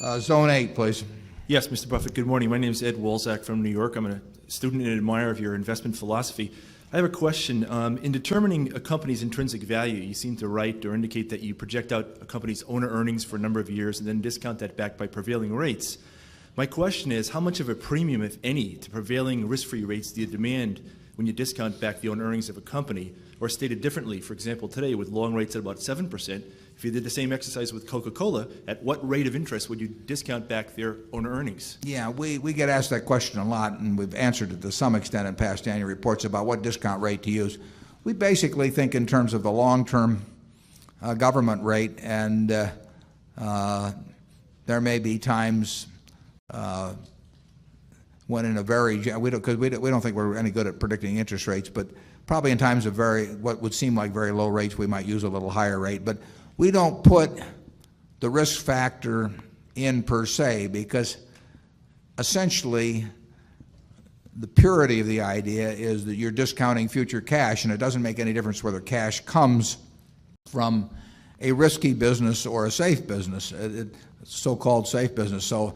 Zone 8, please. Yes, Mr. Buffett, good morning. My name is Ed Wolzak from New York. I'm a student and admirer of your investment philosophy. I have a question. In determining a company's intrinsic value, you seem to write or indicate that you project out a company's owner earnings for a number of years and then discount that back by prevailing rates. My question is, how much of a premium, if any, to prevailing risk-free rates do you demand when you discount back the owner earnings of a company? Or stated differently, for example, today with long rates at about 7%, if you did the same exercise with Coca-Cola, at what rate of interest would you discount back their owner earnings? Yeah, we get asked that question a lot, and we've answered it to some extent in past annual reports about what discount rate to use. We basically think in terms of the long-term government rate, and there may be times when in a very, because we don't think we're any good at predicting interest rates, but probably in times of what would seem like very low rates, we might use a little higher rate. But we don't put the risk factor in per se, because essentially the purity of the idea is that you're discounting future cash, and it doesn't make any difference whether cash comes from a risky business or a safe business, so-called safe business. So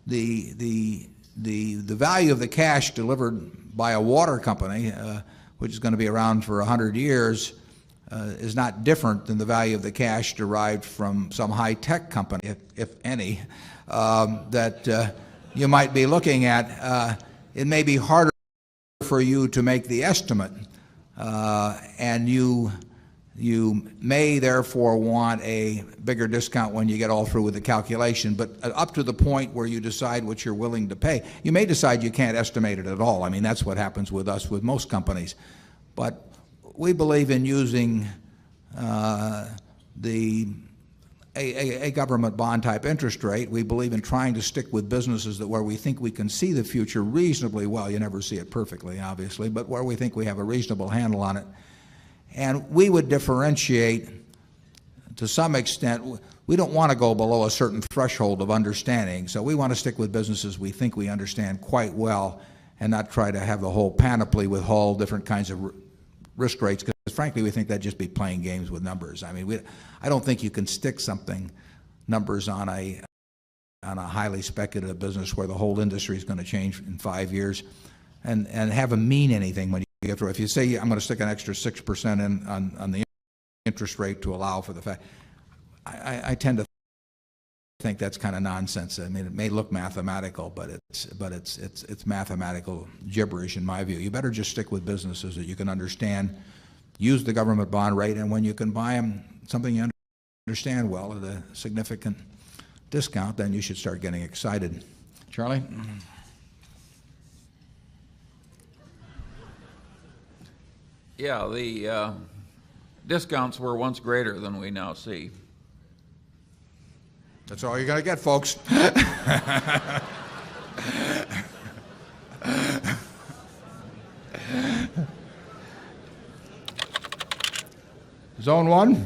the value of the cash delivered by a water company, which is going to be around for 100 years, is not different than the value of the cash derived from some high-tech company, if any, that you might be looking at. It may be harder for you to make the estimate, and you may therefore want a bigger discount when you get all through with the calculation. But up to the point where you decide what you're willing to pay, you may decide you can't estimate it at all. I mean, that's what happens with us, with most companies. But we believe in using a government bond type interest rate. We believe in trying to stick with businesses where we think we can see the future reasonably well. You never see it perfectly, obviously, but where we think we have a reasonable handle on it. And we would differentiate to some extent. We don't want to go below a certain threshold of understanding, so we want to stick with businesses we think we understand quite well and not try to have the whole panoply with all different kinds of risk rates, because frankly we think that'd just be playing games with numbers. I mean, I don't think you can stick numbers on a highly speculative business where the whole industry is going to change in 5 years and have them mean anything when you get through. If you say I'm going to stick an extra 6% in on the interest rate to allow for the fact, I tend to think that's kind of nonsense. I mean, it may look mathematical, but it's mathematical gibberish in my view. You better just stick with businesses that you can understand, use the government bond rate, and when you can buy them something you understand well at a significant discount, then you should start getting excited. Charlie? Yeah, the discounts were once greater than we now see. That's all you're going to get, folks. Zone 1.